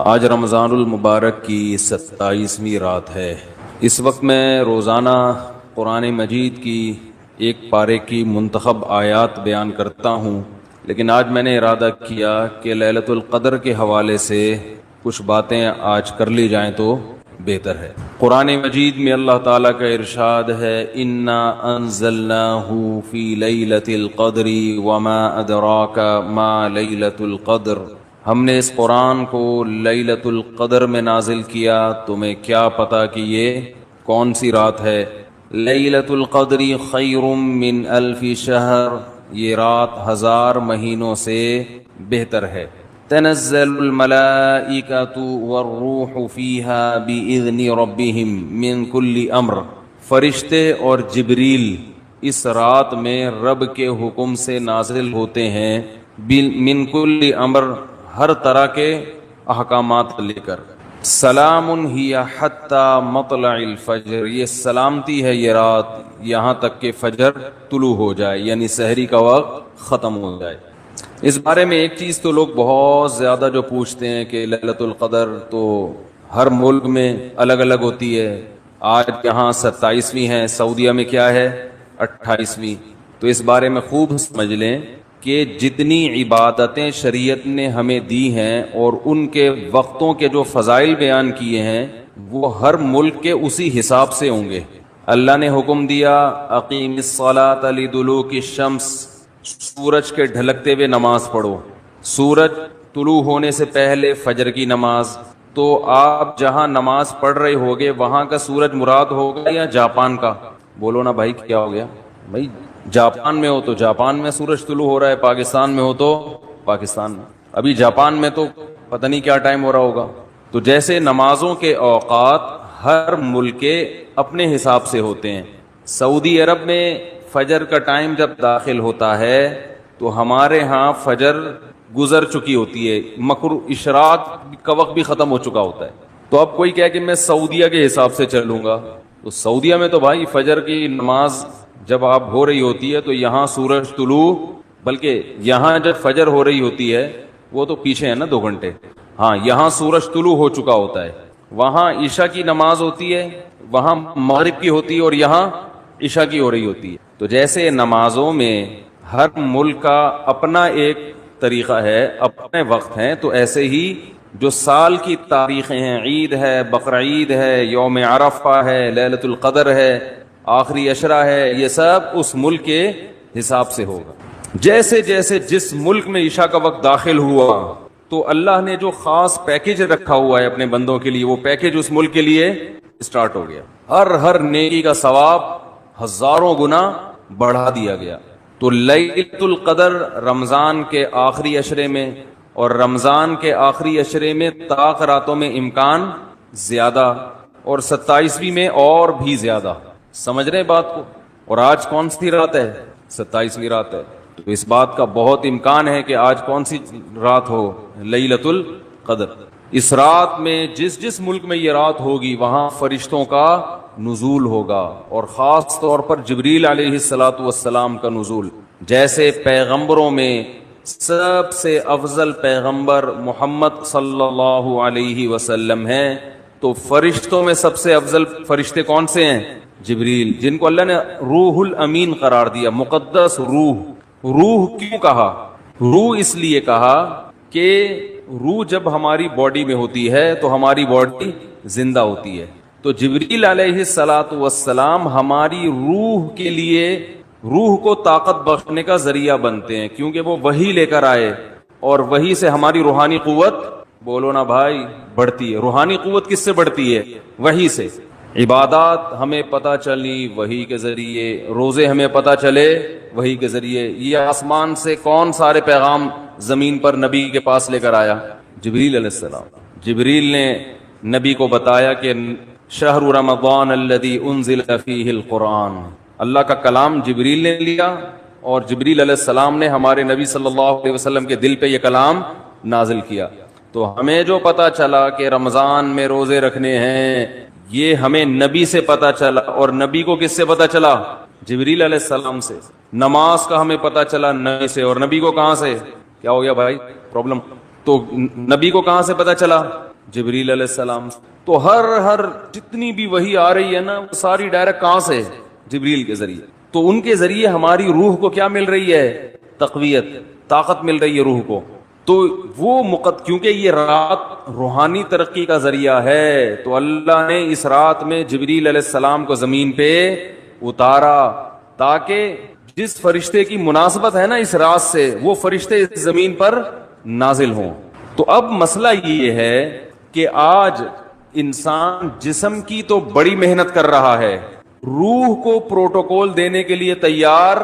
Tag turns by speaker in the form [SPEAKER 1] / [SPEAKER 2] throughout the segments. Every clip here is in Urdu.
[SPEAKER 1] آج رمضان المبارک کی 27ویں رات ہے۔ اس وقت میں روزانہ قرآن مجید کی ایک پارے کی منتخب آیات بیان کرتا ہوں، لیکن آج میں نے ارادہ کیا کہ لیلۃ القدر کے حوالے سے کچھ باتیں آج کر لی جائیں تو بہتر ہے۔ قرآن مجید میں اللہ تعالیٰ کا ارشاد ہے، انا انزلناہ فی لیلۃ القدر وما ادراک ما لیلۃ القدر، ہم نے اس قرآن کو لیلۃ القدر میں نازل کیا، تمہیں کیا پتا کہ یہ کون سی رات ہے؟ لیلۃ القدر خیر من الف شہر، یہ رات 1000 مہینوں سے بہتر ہے۔ تنزل الملائکۃ والروح فیہا بإذن ربہم من کل امر، فرشتے اور جبریل اس رات میں رب کے حکم سے نازل ہوتے ہیں، من کل امر، ہر طرح کے احکامات لے کر۔ سلام ہی حتی مطلع الفجر، یہ سلامتی ہے یہ رات یہاں تک کہ فجر طلوع ہو جائے، یعنی سحری کا وقت ختم ہو جائے۔ اس بارے میں ایک چیز تو لوگ بہت زیادہ جو پوچھتے ہیں کہ لیلۃ القدر تو ہر ملک میں الگ الگ ہوتی ہے، آج یہاں 27ویں ہے، سعودیہ میں کیا ہے 28ویں۔ تو اس بارے میں خوب سمجھ لیں کہ جتنی عبادتیں شریعت نے ہمیں دی ہیں اور ان کے وقتوں کے جو فضائل بیان کیے ہیں وہ ہر ملک کے اسی حساب سے ہوں گے۔ اللہ نے حکم دیا اقیم الصلاۃ لدلوک الشمس، سورج کے ڈھلکتے ہوئے نماز پڑھو، سورج طلوع ہونے سے پہلے فجر کی نماز۔ تو آپ جہاں نماز پڑھ رہے ہوگے وہاں کا سورج مراد ہوگا یا جاپان کا؟ بولو نا بھائی، کیا ہو گیا بھائی؟ جاپان میں ہو تو جاپان میں سورج طلوع ہو رہا ہے، پاکستان میں ہو تو پاکستان میں۔ ابھی جاپان میں تو پتہ نہیں کیا ٹائم ہو رہا ہوگا۔ تو جیسے نمازوں کے اوقات ہر ملک کے اپنے حساب سے ہوتے ہیں، سعودی عرب میں فجر کا ٹائم جب داخل ہوتا ہے تو ہمارے ہاں فجر گزر چکی ہوتی ہے، اشراق کا وقت بھی ختم ہو چکا ہوتا ہے۔ تو اب کوئی کہے کہ میں سعودیہ کے حساب سے چلوں گا، تو سعودیہ میں تو بھائی فجر کی نماز جب آپ ہو رہی ہوتی ہے تو یہاں سورج طلوع، بلکہ یہاں جب فجر ہو رہی ہوتی ہے وہ تو پیچھے ہے نا 2 گھنٹے، ہاں یہاں سورج طلوع ہو چکا ہوتا ہے، وہاں عشاء کی نماز ہوتی ہے، وہاں مغرب کی ہوتی ہے اور یہاں عشاء کی ہو رہی ہوتی ہے۔ تو جیسے نمازوں میں ہر ملک کا اپنا ایک طریقہ ہے، اپنے وقت ہیں، تو ایسے ہی جو سال کی تاریخیں ہیں، عید ہے، بقرعید ہے، یوم عرفہ ہے، لیلۃ القدر ہے، آخری عشرہ ہے، یہ سب اس ملک کے حساب سے ہوگا۔ جیسے جیسے جس ملک میں عشاء کا وقت داخل ہوا تو اللہ نے جو خاص پیکیج رکھا ہوا ہے اپنے بندوں کے لیے، وہ پیکیج اس ملک کے لیے اسٹارٹ ہو گیا، ہر نیکی کا ثواب 1000 گنا بڑھا دیا گیا۔ تو لیلۃ القدر رمضان کے آخری عشرے میں، اور رمضان کے آخری عشرے میں طاق راتوں میں امکان زیادہ، اور 27ویں میں اور بھی زیادہ۔ سمجھ رہے بات کو؟ اور آج کون سی رات ہے؟ 27ویں رات ہے۔ تو اس بات کا بہت امکان ہے کہ آج کون سی رات ہو؟ لیلۃ القدر۔ اس رات میں جس ملک میں یہ رات ہوگی وہاں فرشتوں کا نزول ہوگا، اور خاص طور پر جبریل علیہ الصلاۃ والسلام کا نزول۔ جیسے پیغمبروں میں سب سے افضل پیغمبر محمد صلی اللہ علیہ وسلم ہیں، تو فرشتوں میں سب سے افضل فرشتے کون سے ہیں؟ جبریل، جن کو اللہ نے روح الامین قرار دیا، مقدس روح۔ روح کیوں کہا؟ روح اس لیے کہا کہ روح جب ہماری باڈی میں ہوتی ہے تو ہماری باڈی زندہ ہوتی ہے، تو جبریل علیہ الصلاۃ والسلام ہماری روح کے لیے، روح کو طاقت بخشنے کا ذریعہ بنتے ہیں، کیونکہ وہ وحی لے کر آئے، اور وحی سے ہماری روحانی قوت، بولو نا بھائی، بڑھتی ہے۔ روحانی قوت کس سے بڑھتی ہے؟ وحی سے۔ عبادات ہمیں پتہ چلی وحی کے ذریعے، روزے ہمیں پتہ چلے وحی کے ذریعے۔ یہ آسمان سے کون سارے پیغام زمین پر نبی کے پاس لے کر آیا؟ جبریل علیہ السلام۔ جبریل نے نبی کو بتایا کہ شہر رمضان الذی انزل فیہ القرآن، اللہ کا کلام جبریل نے لیا، اور جبریل علیہ السلام نے ہمارے نبی صلی اللہ علیہ وسلم کے دل پہ یہ کلام نازل کیا۔ تو ہمیں جو پتہ چلا کہ رمضان میں روزے رکھنے ہیں، یہ ہمیں نبی سے پتہ چلا، اور نبی کو کس سے پتہ چلا؟ جبریل علیہ السلام سے۔ نماز کا ہمیں پتہ چلا نبی سے، اور نبی کو کہاں سے؟ کیا ہو گیا بھائی؟ پرابلم؟ تو نبی کو کہاں سے پتہ چلا؟ جبریل علیہ السلام. تو ہر جتنی بھی وحی آ رہی ہے نا وہ ساری ڈائریکٹ کہاں سے؟ جبریل کے ذریعے. تو ان کے ذریعے ہماری روح کو کیا مل رہی ہے؟ تقویت، طاقت مل رہی ہے روح کو. تو وہ کیونکہ یہ رات روحانی ترقی کا ذریعہ ہے، تو اللہ نے اس رات میں جبریل علیہ السلام کو زمین پہ اتارا تاکہ جس فرشتے کی مناسبت ہے نا اس رات سے، وہ فرشتے اس زمین پر نازل ہوں. تو اب مسئلہ یہ ہے کہ آج انسان جسم کی تو بڑی محنت کر رہا ہے، روح کو پروٹوکول دینے کے لیے تیار.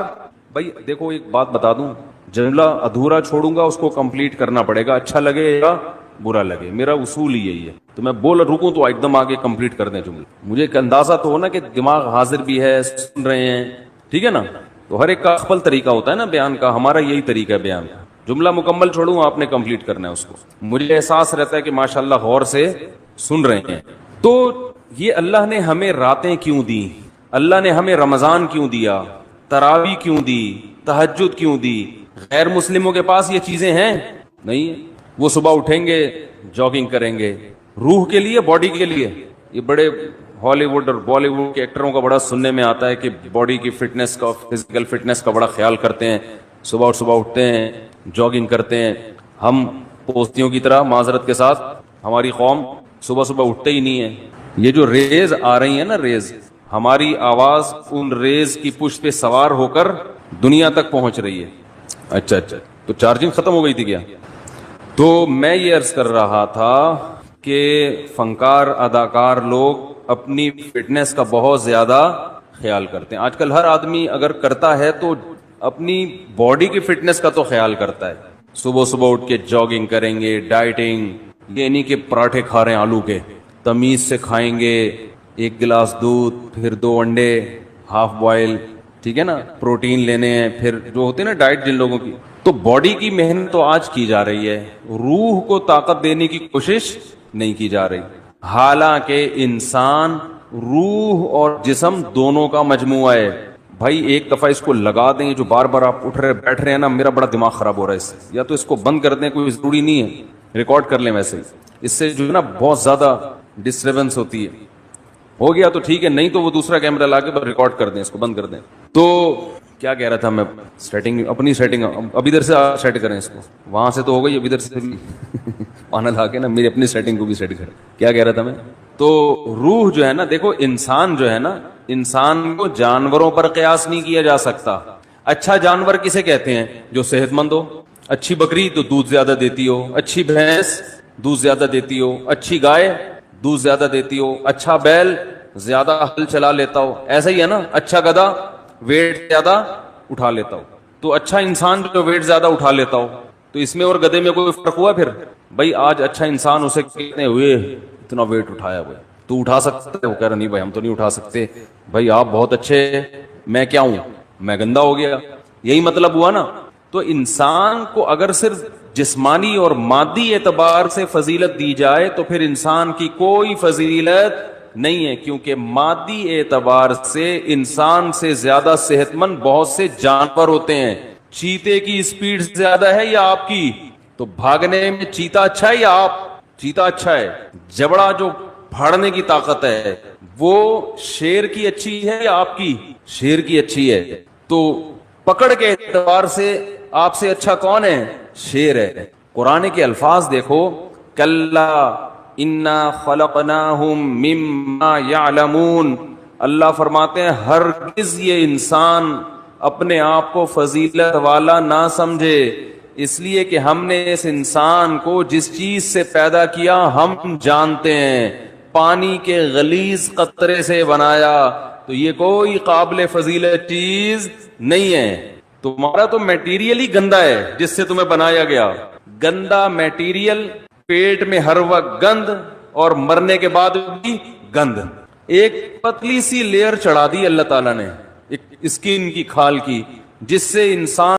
[SPEAKER 1] بھائی دیکھو ایک بات بتا دوں، جملہ ادھورا چھوڑوں گا اس کو کمپلیٹ کرنا پڑے گا، اچھا لگے گا برا لگے، میرا اصول ہی یہی ہے. تو میں بول رکوں تو ایک دم آگے کمپلیٹ کر دیں جملہ. مجھے ایک اندازہ تو ہو نا کہ دماغ حاضر بھی ہے، سن رہے ہیں، ٹھیک ہے نا. تو ہر ایک کا خپل طریقہ ہوتا ہے نا بیان کا، ہمارا یہی طریقہ ہے بیان کا. جملہ مکمل چھوڑوں، آپ نے کمپلیٹ کرنا ہے اس کو. مجھے احساس رہتا ہے کہ ماشاءاللہ غور سے سن رہے ہیں. تو یہ اللہ نے ہمیں راتیں کیوں دی؟ اللہ نے ہمیں رمضان کیوں دیا؟ تراویح کیوں دی؟ تہجد کیوں دی؟ غیر مسلموں کے پاس یہ چیزیں ہیں نہیں. وہ صبح اٹھیں گے، جاگنگ کریں گے، روح کے لیے، باڈی کے لیے. یہ بڑے ہالی ووڈ اور بالی ووڈ کے ایکٹروں کا بڑا سننے میں آتا ہے کہ باڈی کی فٹنس کا، فزیکل فٹنس کا بڑا خیال کرتے ہیں، صبح اٹھتے ہیں، جاگنگ کرتے ہیں. ہم پوستیوں کی طرح معذرت کے ساتھ ہماری قوم صبح اٹھتے ہی نہیں ہے. یہ جو ریز آ رہی ہیں نا، ریز، ہماری آواز ان ریز کی پشت پہ سوار ہو کر دنیا تک پہنچ رہی ہے. اچھا تو چارجنگ ختم ہو گئی تھی کیا؟ تو میں یہ عرض کر رہا تھا کہ فنکار، اداکار لوگ اپنی فٹنس کا بہت زیادہ خیال کرتے ہیں. آج کل ہر آدمی اگر کرتا ہے تو اپنی باڈی کی فٹنس کا تو خیال کرتا ہے. صبح اٹھ کے جاگنگ کریں گے، ڈائٹنگ، یہ نہیں کہ پراٹھے کھا رہے ہیں آلو کے، تمیز سے کھائیں گے، 1 گلاس دودھ، پھر 2 انڈے ہاف بوائل، ٹھیک ہے نا، پروٹین لینے ہیں، پھر جو ہوتے ہیں نا ڈائٹ جن لوگوں کی. تو باڈی کی محنت تو آج کی جا رہی ہے، روح کو طاقت دینے کی کوشش نہیں کی جا رہی. حالانکہ انسان روح اور جسم دونوں کا مجموعہ ہے. بھائی ایک دفعہ اس کو لگا دیں، جو بار بار آپ اٹھ رہے بیٹھ رہے ہیں نا، میرا بڑا دماغ خراب ہو رہا ہے اس سے. یا تو اس کو بند کر دیں، کوئی ضروری نہیں ہے، ریکارڈ کر لیں ویسے ہی. اس سے جو ہے نا بہت زیادہ ڈسٹربنس ہوتی ہے. ہو گیا تو ٹھیک ہے، نہیں تو وہ دوسرا کیمرہ لا کے ریکارڈ کر دیں، اس کو بند کر دیں. تو کیا کہہ رہا تھا میں؟ اپنی سیٹنگ اب ادھر سے سیٹ کریں اس کو، وہاں سے تو ہو گئی، اب ادھر سے بھی پانا لا کے نا میری اپنی سیٹنگ کو بھی سیٹ کریں. کیا کہہ رہا تھا میں؟ تو روح جو ہے نا، دیکھو انسان جو ہے نا، انسان کو جانوروں پر قیاس نہیں کیا جا سکتا. اچھا جانور کسے کہتے ہیں؟ جو صحت مند ہو. اچھی بکری تو دودھ زیادہ دیتی ہو، اچھی بھینس دودھ زیادہ دیتی ہو، اچھی گائے دودھ زیادہ دیتی ہو، اچھا بیل زیادہ ہل چلا لیتا ہو. ایسا ہی ہے نا، اچھا گدھا ویٹ زیادہ اٹھا لیتا ہو. تو اچھا انسان جو ویٹ زیادہ اٹھا لیتا ہو، تو اس میں اور گدھے میں کوئی فرق ہوا؟ پھر بھائی آج اچھا انسان اسے کتنے ہوئے، اتنا ویٹ اٹھایا ہوا، تو اٹھا سکتا ہے؟ وہ کہہ رہا نہیں بھائی ہم تو نہیں اٹھا سکتے. بھائی آپ بہت اچھے، میں کیا ہوں؟ میں گندا ہو گیا. یہی مطلب ہوا نا. تو انسان کو اگر صرف جسمانی اور مادی اعتبار سے فضیلت دی جائے تو پھر انسان کی کوئی فضیلت نہیں ہے، کیونکہ مادی اعتبار سے انسان سے زیادہ صحت مند بہت سے جانور ہوتے ہیں. چیتے کی سپیڈ زیادہ ہے یا آپ کی؟ تو بھاگنے میں چیتا اچھا ہے یا آپ؟ چیتا اچھا ہے. جبڑا جو پھاڑنے کی طاقت ہے وہ شیر کی اچھی ہے یا آپ کی؟ شیر کی اچھی ہے. تو پکڑ کے اعتبار سے آپ سے اچھا کون ہے؟ شیر ہے. قرآن کے الفاظ دیکھو، کلا انا خلقناہم مما یعلمون. اللہ فرماتے ہیں ہرگز یہ انسان اپنے آپ کو فضیلت والا نہ سمجھے، اس لیے کہ ہم نے اس انسان کو جس چیز سے پیدا کیا ہم جانتے ہیں، پانی کے غلیظ قطرے سے بنایا، تو یہ کوئی قابل فضیلت چیز نہیں ہے. تمہارا تو میٹیریل ہی گندا ہے جس سے تمہیں بنایا گیا. گندا میٹیریل، پیٹ میں ہر وقت گند، اور مرنے کے بعد بھی گند. ایک پتلی سی لیئر چڑھا دی اللہ تعالیٰ نے، ایک اسکن کی، کھال کی، جس سے انسان